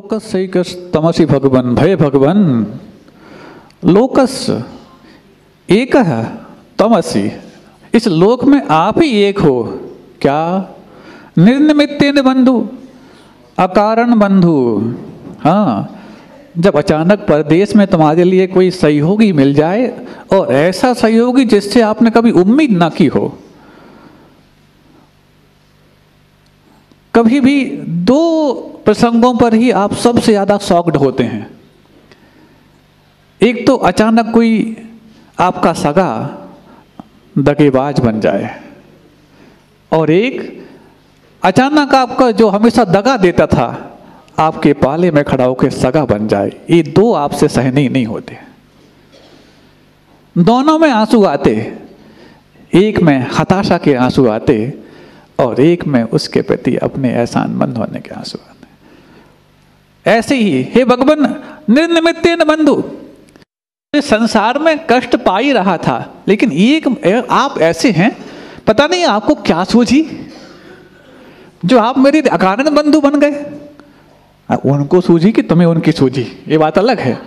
लोकस्यैकस् तमसि भगवन् भय भगवन् लोकस एकः तमसि, इस लोक में आप ही एक हो क्या? निर्निमित्तेन बंधु अकारण बंधु। हाँ, जब अचानक परदेश में तुम्हारे लिए कोई सहयोगी मिल जाए और ऐसा सहयोगी जिससे आपने कभी उम्मीद ना की हो। कभी भी दो प्रसंगों पर ही आप सबसे ज्यादा शॉक्ड होते हैं। एक तो अचानक कोई आपका सगा दगेबाज बन जाए, और एक अचानक आपका जो हमेशा दगा देता था आपके पाले में खड़ा होकर सगा बन जाए। ये दो आपसे सहनीय नहीं होते। दोनों में आंसू आते, एक में हताशा के आंसू आते और एक में उसके प्रति अपने एहसानमंद होने के आंसू आते। ऐसे ही हे भगवान निर्निमित्तेन बंधु, संसार में कष्ट पा ही रहा था, लेकिन एक आप ऐसे हैं, पता नहीं आपको क्या सूझी जो आप मेरे अकारण बंधु बन गए। उनको सूझी कि तुम्हें उनकी सूझी, ये बात अलग है।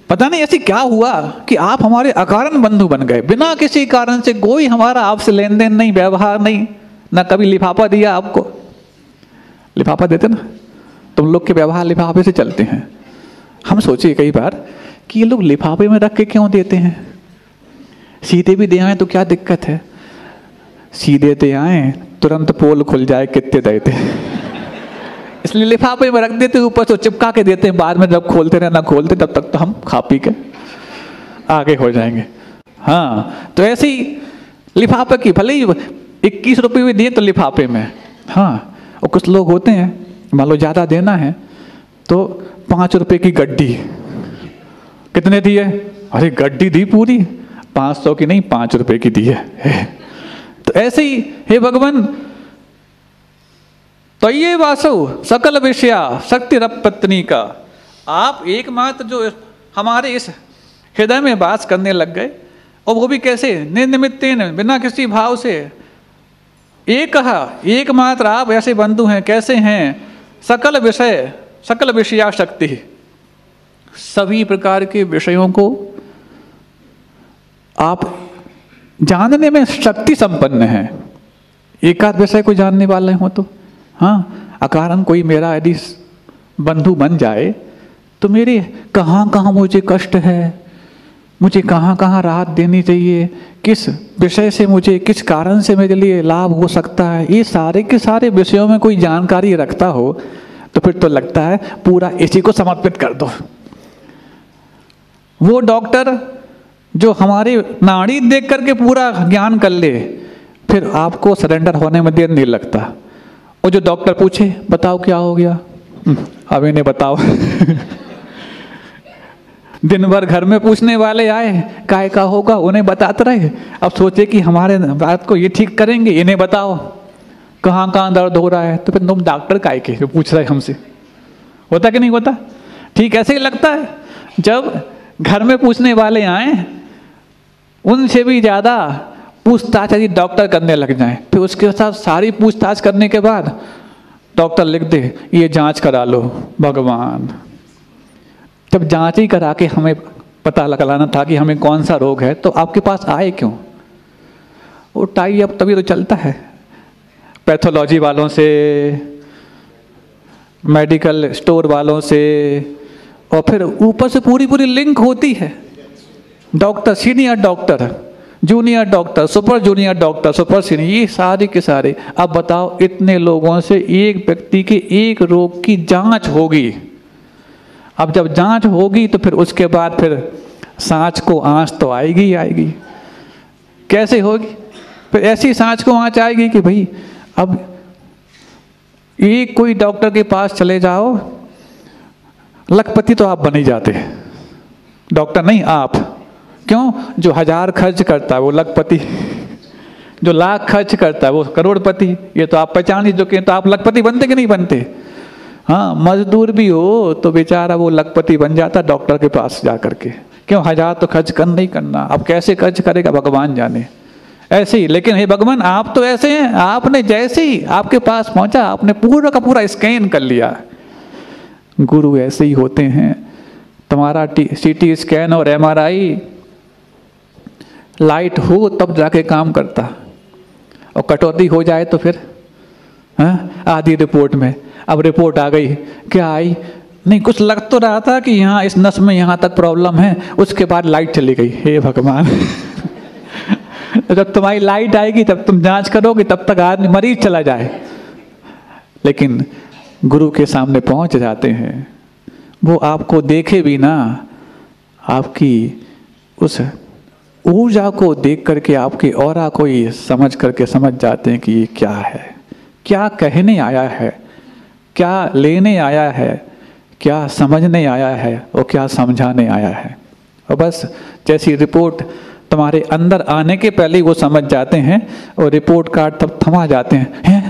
पता नहीं ऐसी क्या हुआ कि आप हमारे अकारण बंधु बन गए। बिना किसी कारण से कोई हमारा आपसे लेन देन नहीं, व्यवहार नहीं, ना कभी लिफाफा दिया आपको। लिफाफा देते ना, तुम लोग के व्यवहार लिफाफे से चलते हैं। हम सोचे कई बार कि ये लोग लिफाफे में रख के क्यों देते हैं, सीधे भी दे आए तो क्या दिक्कत है। सीधे दे आए तुरंत पोल खुल जाए कितने देते, इसलिए लिफाफे में रख देते, ऊपर से चिपका के देते हैं। बाद में जब खोलते रहे ना खोलते, तब तक तो हम खा पी के आगे हो जाएंगे। हाँ, तो ऐसे ही लिफाफे की भले ही 21 रुपये भी दिए तो लिफाफे में। हाँ, और कुछ लोग होते हैं, मान लो ज़्यादा देना है तो 5 रुपये की गड्डी। कितने दी है? अरे गड्डी दी पूरी, 500 की नहीं 5 रुपये की दी है। तो ऐसे ही हे भगवान तो ये वासु सकल विषया शक्ति रप पत्नी का, आप एकमात्र जो हमारे इस हृदय में वास करने लग गए, और वो भी कैसे? निर्निमित्तेन, बिना किसी भाव से। एकमात्र आप ऐसे बंधु हैं। कैसे हैं? सकल विषय सकल विषया शक्ति, सभी प्रकार के विषयों को आप जानने में शक्ति संपन्न है। एकाध विषय को जानने वाले हो तो हाँ, अकारण कोई मेरा यदि बंधु बन जाए तो मेरे कहाँ कहाँ मुझे कष्ट है, मुझे कहाँ कहाँ राहत देनी चाहिए, किस विषय से मुझे, किस कारण से मेरे लिए लाभ हो सकता है, ये सारे के सारे विषयों में कोई जानकारी रखता हो तो फिर तो लगता है पूरा इसी को समर्पित कर दो। वो डॉक्टर जो हमारी नाड़ी देख करके पूरा ज्ञान कर ले, फिर आपको सरेंडर होने में देर नहीं लगता। और जो डॉक्टर पूछे बताओ क्या हो गया, अब इन्हें बताओ। दिन भर घर में पूछने वाले आए काय का होगा, उन्हें बताते रहे। अब सोचे कि हमारे बात को ये ठीक करेंगे, इन्हें बताओ कहाँ कहाँ दर्द हो रहा है, तो फिर तुम डॉक्टर काय के जो पूछ रहे हमसे। होता कि नहीं होता? ठीक ऐसे ही लगता है जब घर में पूछने वाले आए, उनसे भी ज़्यादा पूछताछ यदि डॉक्टर करने लग जाए, फिर उसके साथ सारी पूछताछ करने के बाद डॉक्टर लिख दे ये जांच करा लो। भगवान, जब जांच ही करा के हमें पता लगाना था कि हमें कौन सा रोग है, तो आपके पास आए क्यों? वो टाई अब तभी तो चलता है पैथोलॉजी वालों से, मेडिकल स्टोर वालों से, और फिर ऊपर से पूरी पूरी लिंक होती है। Doctor, senior doctor, junior doctor, super junior doctor, super senior, ये सारे के सारे। अब बताओ इतने लोगों से एक व्यक्ति के एक रोग की जांच होगी। अब जब जांच होगी तो फिर उसके बाद फिर सांच को आंच तो आएगी ही आएगी। कैसे होगी? फिर ऐसी सांच को आंच आएगी कि भाई अब एक कोई डॉक्टर के पास चले जाओ, लखपति तो आप बन ही जाते, डॉक्टर नहीं आप। क्यों? जो 1000 खर्च करता है वो लखपति, जो लाख खर्च करता है वो करोड़पति। ये तो आप पहचान ही चुके हैं, तो आप लखपति बनते कि नहीं बनते? हाँ, मजदूर भी हो तो बेचारा वो लखपति बन जाता डॉक्टर के पास जा करके। क्यों? 1000 तो खर्च करना ही करना। अब कैसे खर्च करेगा भगवान जाने। ऐसे ही, लेकिन हे भगवान आप तो ऐसे हैं, आपने जैसे ही आपके पास पहुंचा आपने पूरा का पूरा स्कैन कर लिया, गुरु ऐसे ही होते हैं। तुम्हारा CT स्कैन और MRI लाइट हो तब जाके काम करता, और कटौती हो जाए तो फिर आधी रिपोर्ट में। अब रिपोर्ट आ गई, क्या आई? नहीं, कुछ लग तो रहा था कि यहाँ इस नस में यहाँ तक प्रॉब्लम है, उसके बाद लाइट चली गई। हे भगवान तो जब तुम्हारी लाइट आएगी तब तुम जांच करोगे, तब तक आदमी मरीज चला जाए। लेकिन गुरु के सामने पहुंच जाते हैं, वो आपको देखे भी ना, आपकी उस ऊर्जा को देख करके आपके ऑरा को ही समझ करके समझ जाते हैं कि ये क्या है, क्या कहने आया है, क्या लेने आया है, क्या समझने आया है और क्या समझाने आया है। और बस जैसी रिपोर्ट तुम्हारे अंदर आने के पहले वो समझ जाते हैं, और रिपोर्ट कार्ड तब थमा जाते हैं।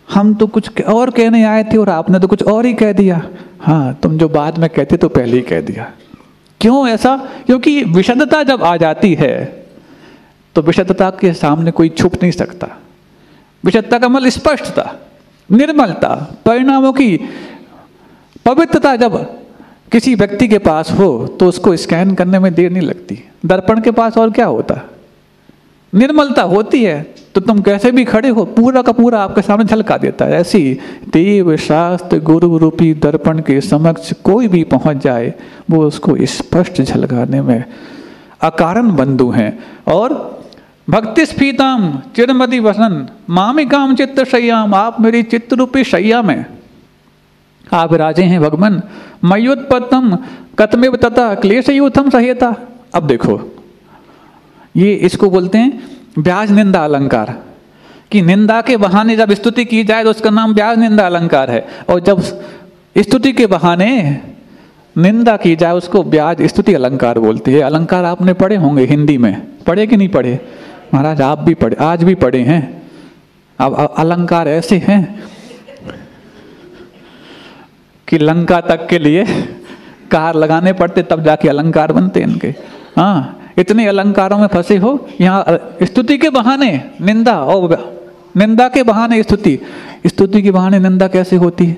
हम तो कुछ और कहने आए थे और आपने तो कुछ और ही कह दिया। हाँ, तुम जो बाद में कहते तो पहले ही कह दिया। क्यों ऐसा? क्योंकि विशुद्धता जब आ जाती है तो विशुद्धता के सामने कोई छुप नहीं सकता। विशुद्धता का मतलब स्पष्टता, निर्मलता, परिणामों की पवित्रता जब किसी व्यक्ति के पास हो तो उसको स्कैन करने में देर नहीं लगती। दर्पण के पास और क्या होता? निर्मलता होती है तो तुम कैसे भी खड़े हो, पूरा का पूरा आपके सामने झलका देता है। ऐसी देव शास्त्र गुरु रूपी दर्पण के समक्ष कोई भी पहुंच जाए, वो उसको स्पष्ट झलकाने में अकारण बंधु हैं। और भक्ति स्फीताम चिरमदि वसन मामिकाम चित्त शय्याम, आप मेरी चित्त रूपी शैया में आप राजे हैं भगवान। मयोत्पत्तम कतमेव तथा क्लेशयूथम सहेता। अब देखो, ये इसको बोलते हैं ब्याज निंदा अलंकार, कि निंदा के बहाने जब स्तुति की जाए तो उसका नाम ब्याज निंदा अलंकार है, और जब स्तुति के बहाने निंदा की जाए उसको ब्याज स्तुति अलंकार बोलते हैं। अलंकार आपने पढ़े होंगे हिंदी में, पढ़े कि नहीं पढ़े? महाराज आप भी पढ़े, आज भी पढ़े हैं। अब अलंकार ऐसे हैं कि लंका तक के लिए कार लगाने पड़ते तब जाके अलंकार बनते इनके। हाँ, इतने अलंकारों में फंसे हो। यहाँ स्तुति के बहाने निंदा और निंदा के बहाने स्तुति, स्तुति के बहाने निंदा कैसे होती है?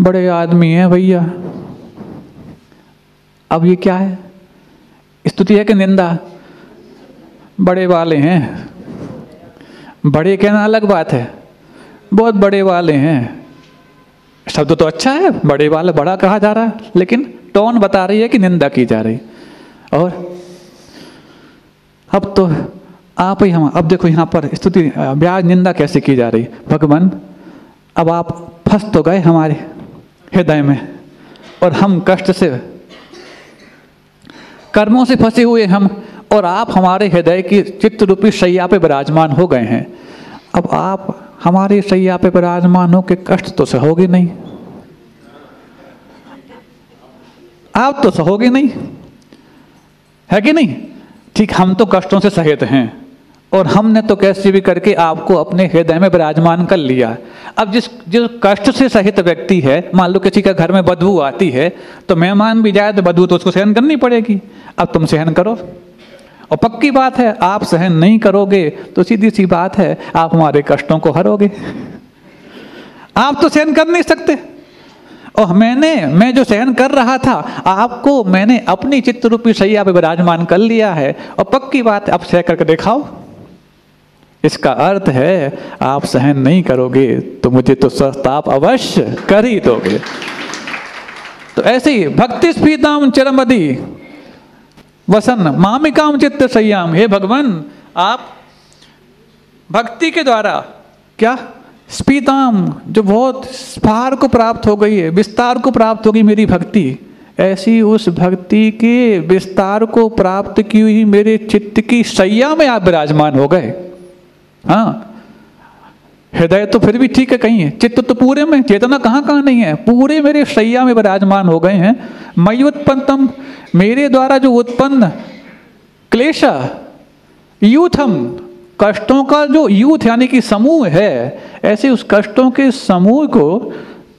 बड़े आदमी हैं भैया। अब ये क्या है? स्तुति है कि निंदा? बड़े वाले हैं। बड़े कहना अलग बात है, बहुत बड़े वाले हैं। शब्द तो अच्छा है, बड़े वाले, बड़ा कहा जा रहा है, लेकिन टोन बता रही है कि निंदा की जा रही। और अब तो आप ही हम, अब देखो यहाँ पर स्तुति ब्याज निंदा कैसे की जा रही। भगवान, अब आप फंस तो गए हमारे हृदय में, और हम कष्ट से कर्मों से फंसे हुए हम, और आप हमारे हृदय की चित्त रूपी शैया पे विराजमान हो गए हैं। अब आप हमारे शैया पे विराजमान हो के कष्ट तो सहोगे नहीं, आप तो सहोगे नहीं, है कि नहीं? ठीक, हम तो कष्टों से सहित हैं, और हमने तो कैसे भी करके आपको अपने हृदय में विराजमान कर लिया। अब जिस कष्ट से सहित व्यक्ति है, मान लो किसी का घर में बदबू आती है, तो मेहमान भी जाए तो बदबू तो उसको सहन करनी पड़ेगी। अब तुम सहन करो, और पक्की बात है आप सहन नहीं करोगे तो सीधी सी बात है आप हमारे कष्टों को हरोगे। आप तो सहन कर नहीं सकते, और मैं जो सहन कर रहा था आपको मैंने अपनी चित्त रूपी शैया पे विराजमान कर लिया है, और पक्की बात अब सह करके दिखाओ। इसका अर्थ है आप सहन नहीं करोगे तो मुझे तो संताप अवश्य कर ही दोगे। तो ऐसे ही भक्ति स्फीताम चिरमदि वसन मामिकाम चित्त शय्याम, हे भगवान आप भक्ति के द्वारा क्या स्फीताम, जो बहुत स्फार को प्राप्त हो गई है, विस्तार को प्राप्त होगी मेरी भक्ति, ऐसी उस भक्ति के विस्तार को प्राप्त की हुई मेरे चित्त की शैया में आप विराजमान हो गए। हाँ, हृदय तो फिर भी ठीक है, कहीं है, चित्त तो पूरे में, चेतना कहाँ नहीं है, पूरे मेरे शैया में विराजमान हो गए हैं। मयोत्पन्नम, मेरे द्वारा जो उत्पन्न क्लेश यूथम, कष्टों का जो यूथ यानी कि समूह है, ऐसे उस कष्टों के समूह को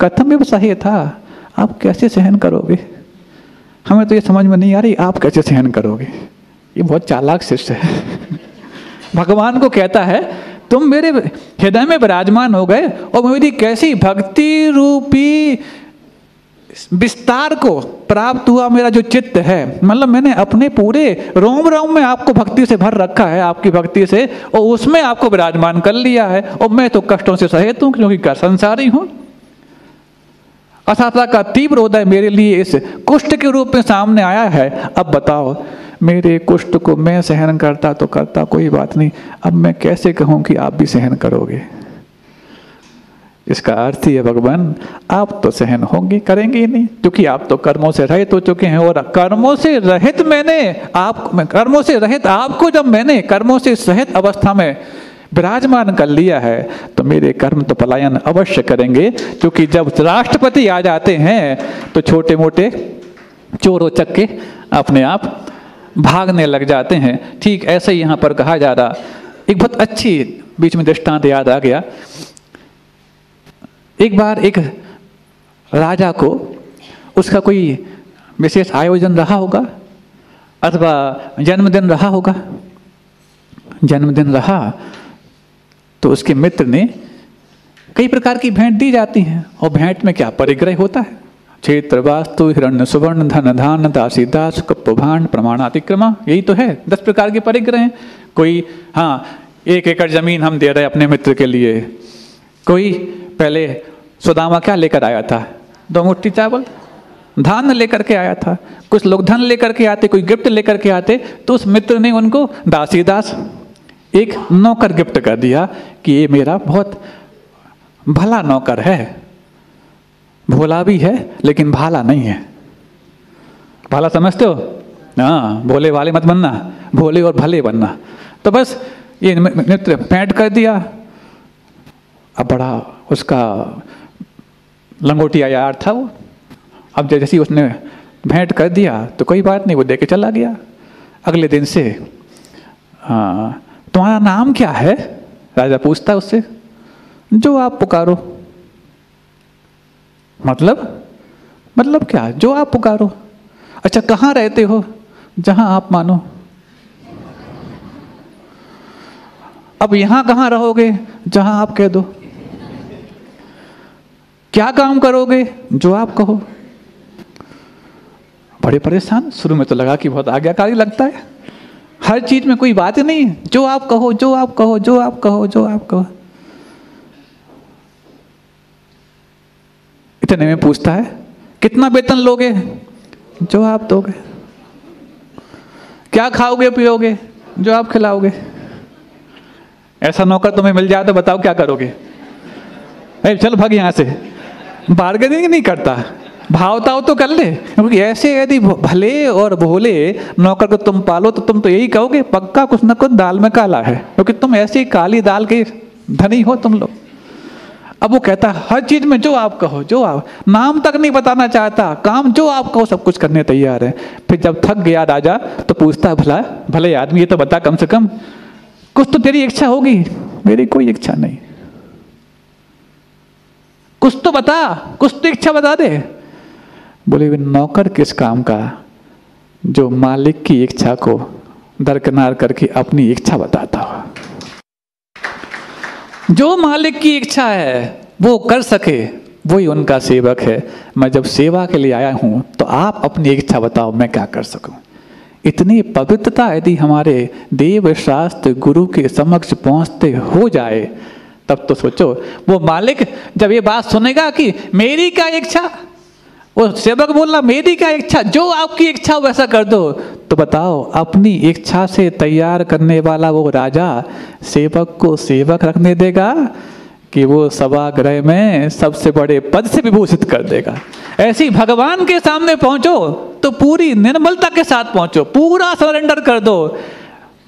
कथम सहे था, आप कैसे सहन करोगे? हमें तो ये समझ में नहीं आ रही आप कैसे सहन करोगे। ये बहुत चालाक शिष्य है। भगवान को कहता है तुम मेरे हृदय में विराजमान हो गए और मेरी कैसी भक्ति रूपी विस्तार को प्राप्त हुआ मेरा जो चित्त है, मतलब मैंने अपने पूरे रोम रोम में आपको भक्ति से भर रखा है, आपकी भक्ति से, और उसमें आपको विराजमान कर लिया है। और मैं तो कष्टों से सहित हूं क्योंकि संसारी हूं। असाता का तीव्र उदय मेरे लिए इस कुष्ठ के रूप में सामने आया है। अब बताओ, मेरे कुष्ठ को मैं सहन करता तो करता, कोई बात नहीं, अब मैं कैसे कहूं कि आप भी सहन करोगे? इसका अर्थ ही है भगवान, आप तो सहन होंगे, करेंगे ही नहीं, क्योंकि आप तो कर्मों से रहित हो चुके हैं। और कर्मों से रहित कर्मों से रहित आपको जब मैंने कर्मों से सहित अवस्था में विराजमान कर लिया है, तो मेरे कर्म तो पलायन अवश्य करेंगे। क्योंकि जब राष्ट्रपति आ जाते हैं तो छोटे मोटे चोर उचक्के अपने आप भागने लग जाते हैं। ठीक ऐसे ही यहाँ पर कहा जा रहा, एक बहुत अच्छी बीच में दृष्टांत याद आ गया। एक बार एक राजा को उसका कोई विशेष आयोजन रहा होगा अथवा जन्मदिन रहा होगा। जन्मदिन रहा तो उसके मित्र ने कई प्रकार की भेंट दी जाती हैं, और भेंट में क्या परिग्रह होता है? क्षेत्र वास्तु हिरण्य सुवर्ण धन धान दासी दास कप्पभांड प्रमाणातिक्रमा, यही तो है 10 प्रकार के परिग्रह हैं। कोई 1 एकड़ जमीन हम दे रहे अपने मित्र के लिए। कोई पहले सुदामा क्या लेकर आया था? 2 मुट्ठी चावल, धान लेकर के आया था। कुछ लोग धन लेकर के आते, कोई गिफ्ट लेकर के आते, तो उस मित्र ने उनको दासी दास, एक नौकर गिफ्ट कर दिया कि ये मेरा बहुत भला नौकर है, भोला भी है लेकिन भाला नहीं है। भाला समझते हो? हाँ, भोले वाले मत बनना, भोले और भले बनना। तो बस ये मित्र भेंट कर दिया। अब बड़ा उसका लंगोटिया यार था वो। अब जैसे ही उसने भेंट कर दिया तो कोई बात नहीं, वो दे के चला गया। अगले दिन से तुम्हारा नाम क्या है? राजा पूछता उससे। जो आप पुकारो। मतलब क्या? जो आप पुकारो। अच्छा, कहाँ रहते हो? जहां आप मानो। अब यहां कहाँ रहोगे? जहां आप कह दो। क्या काम करोगे? जो आप कहो। बड़े परेशान। शुरू में तो लगा कि बहुत आज्ञाकारी लगता है, हर चीज में कोई बात नहीं है, जो आप कहो, जो आप कहो, जो आप कहो, जो आप कहो। इतने में पूछता है, कितना वेतन लोगे? जो आप दोगे। क्या खाओगे पियोगे? जो आप खिलाओगे। ऐसा नौकर तुम्हें मिल जाए तो बताओ क्या करोगे? चल भाग यहां से। बार्गेनिंग नहीं करता, भावताओ तो कर ले। क्योंकि ऐसे यदि भले और भोले नौकर को तुम पालो तो तुम तो यही कहोगे, पक्का कुछ न कुछ दाल में काला है, क्योंकि तुम ऐसी काली दाल के धनी हो तुम लोग। अब वो कहता हर चीज में जो आप कहो, जो आप, नाम तक नहीं बताना चाहता, काम जो आप कहो सब कुछ करने तैयार है। फिर जब थक गया राजा तो पूछता, भले आदमी ये तो बता, कम से कम कुछ तो तेरी इच्छा होगी। मेरी कोई इच्छा नहीं। कुछ तो बता, कुछ तो इच्छा बता दे। बोले, वे नौकर किस काम का जो मालिक की इच्छा को दरकिनार करके अपनी इच्छा बताता हो। जो मालिक की इच्छा है वो कर सके, वही उनका सेवक है। मैं जब सेवा के लिए आया हूं तो आप अपनी इच्छा बताओ, मैं क्या कर सकूं। इतनी पवित्रता यदि हमारे देव शास्त्र गुरु के समक्ष पहुंचते हो जाए, तब तो सोचो वो मालिक जब ये बात सुनेगा कि मेरी क्या इच्छा, वो सेवक बोलना मेरी क्या इच्छा, जो आपकी इच्छा वैसा कर दो, तो बताओ अपनी इच्छा से तैयार करने वाला वो राजा सेवक को सेवक रखने देगा कि वो सभागृह में सबसे बड़े पद से विभूषित कर देगा। ऐसी भगवान के सामने पहुंचो तो पूरी निर्मलता के साथ पहुंचो, पूरा सरेंडर कर दो।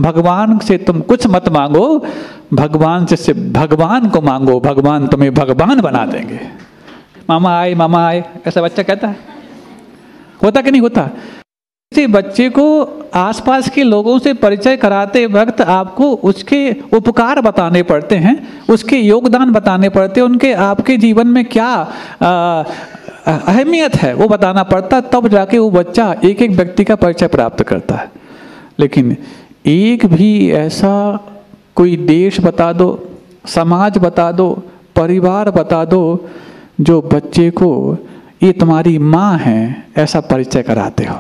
भगवान से तुम कुछ मत मांगो, भगवान से भगवान को मांगो, भगवान तुम्हें भगवान बना देंगे। मामा आए ऐसा बच्चा कहता है, होता कि नहीं होता? किसी बच्चे को आसपास के लोगों से परिचय कराते वक्त आपको उसके उपकार बताने पड़ते हैं, उसके योगदान बताने पड़ते हैं, उनके आपके जीवन में क्या अहमियत है वो बताना पड़ता, तब जाके वो बच्चा एक एक व्यक्ति का परिचय प्राप्त करता है। लेकिन एक भी ऐसा कोई देश बता दो समाज बता दो, परिवार बता दो, जो बच्चे को ये तुम्हारी माँ है ऐसा परिचय कराते हो।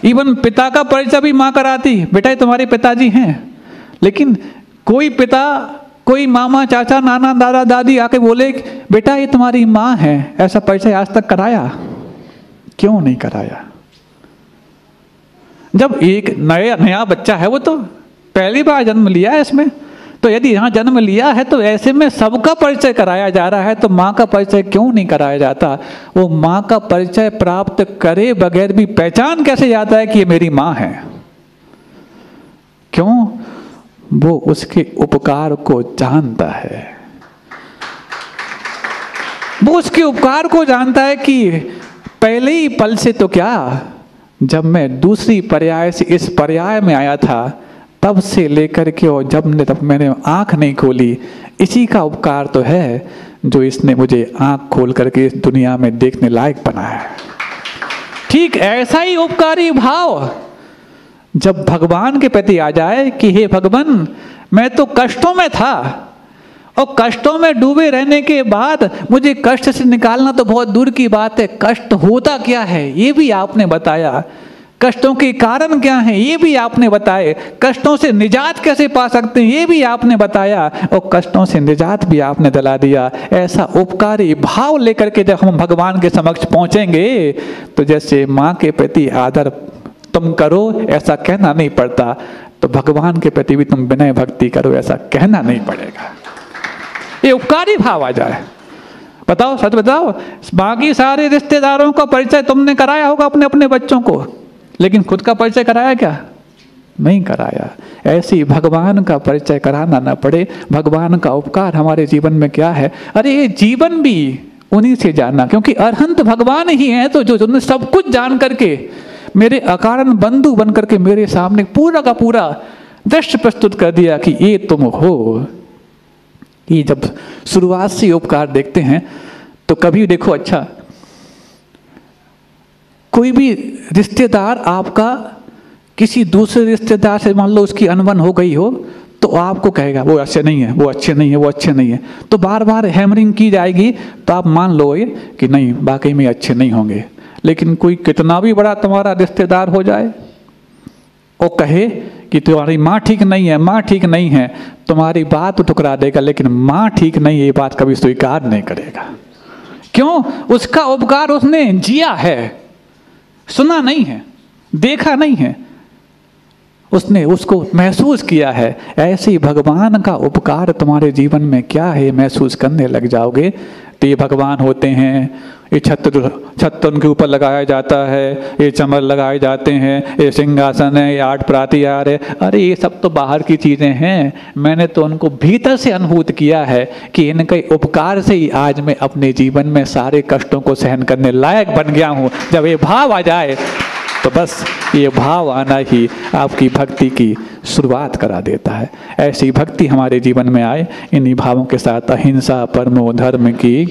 इवन पिता का परिचय भी माँ कराती, बेटा ये तुम्हारे पिताजी हैं। लेकिन कोई पिता, कोई मामा, चाचा, नाना, दादा, दादी आके बोले बेटा ये तुम्हारी माँ है, ऐसा परिचय आज तक कराया? क्यों नहीं कराया? जब एक नया बच्चा है, वो तो पहली बार जन्म लिया है इसमें, तो यदि यहाँ जन्म लिया है तो ऐसे में सबका परिचय कराया जा रहा है, तो माँ का परिचय क्यों नहीं कराया जाता? वो माँ का परिचय प्राप्त करे बगैर भी पहचान कैसे जाता है कि ये मेरी माँ है? क्यों? वो उसके उपकार को जानता है। वो उसके उपकार को जानता है कि पहले ही पल से तो क्या, जब मैं दूसरी पर्याय से इस पर्याय में आया था तब से लेकर के और तब मैंने आंख नहीं खोली, इसी का उपकार तो है जो इसने मुझे आंख खोल करके इस दुनिया में देखने लायक बनाया। ठीक ऐसा ही उपकारी भाव जब भगवान के प्रति आ जाए कि हे भगवान, मैं तो कष्टों में था और कष्टों में डूबे रहने के बाद मुझे कष्ट से निकालना तो बहुत दूर की बात है, कष्ट होता क्या है ये भी आपने बताया, कष्टों के कारण क्या हैं ये भी आपने बताए, कष्टों से निजात कैसे पा सकते हैं ये भी आपने बताया, और कष्टों से निजात भी आपने दिला दिया। ऐसा उपकारी भाव लेकर के जब हम भगवान के समक्ष पहुंचेंगे तो जैसे माँ के प्रति आदर तुम करो ऐसा कहना नहीं पड़ता, तो भगवान के प्रति भी तुम विनय भक्ति करो ऐसा कहना नहीं पड़ेगा। ये उपकारी भाव आ जाए। बताओ, सच बताओ, बाकी सारे रिश्तेदारों का परिचय तुमने कराया होगा अपने अपने बच्चों को, लेकिन खुद का परिचय कराया क्या? नहीं कराया। ऐसे ही भगवान का परिचय कराना ना पड़े। भगवान का उपकार हमारे जीवन में क्या है? अरे ये जीवन भी उन्हीं से जानना, क्योंकि अरहंत भगवान ही है, तो जो सब कुछ जान करके मेरे अकारण बंधु बन करके मेरे सामने पूरा का पूरा दृश्य प्रस्तुत कर दिया कि ये तुम हो। ये जब शुरुआत से उपकार देखते हैं तो कभी देखो, अच्छा कोई भी रिश्तेदार आपका किसी दूसरे रिश्तेदार से मान लो उसकी अनबन हो गई हो तो आपको कहेगा वो अच्छे नहीं है, वो अच्छे नहीं है, वो अच्छे नहीं है, तो बार बार हैमरिंग की जाएगी, तो आप मान लोगे कि नहीं वाकई में अच्छे नहीं होंगे। लेकिन कोई कितना भी बड़ा तुम्हारा रिश्तेदार हो जाए और कहे कि तुम्हारी माँ ठीक नहीं है, माँ ठीक नहीं है, तुम्हारी बात ठुकरा देगा, लेकिन माँ ठीक नहीं है ये बात कभी स्वीकार नहीं करेगा। क्यों? उसका उपकार उसने जिया है, सुना नहीं है, देखा नहीं है, उसने उसको महसूस किया है। ऐसे ही भगवान का उपकार तुम्हारे जीवन में क्या है महसूस करने लग जाओगे तो ये भगवान होते हैं, ये छत्र उनके ऊपर लगाया जाता है, ये चमर लगाए जाते हैं, ये सिंहासन है, ये 8 प्रातिहार है, अरे ये सब तो बाहर की चीज़ें हैं। मैंने तो उनको भीतर से अनुभूत किया है कि इनके उपकार से ही आज मैं अपने जीवन में सारे कष्टों को सहन करने लायक बन गया हूँ। जब ये भाव आ जाए तो बस ये भाव आना ही आपकी भक्ति की शुरुआत करा देता है। ऐसी भक्ति हमारे जीवन में आए, इन्हीं भावों के साथ अहिंसा परमो धर्म की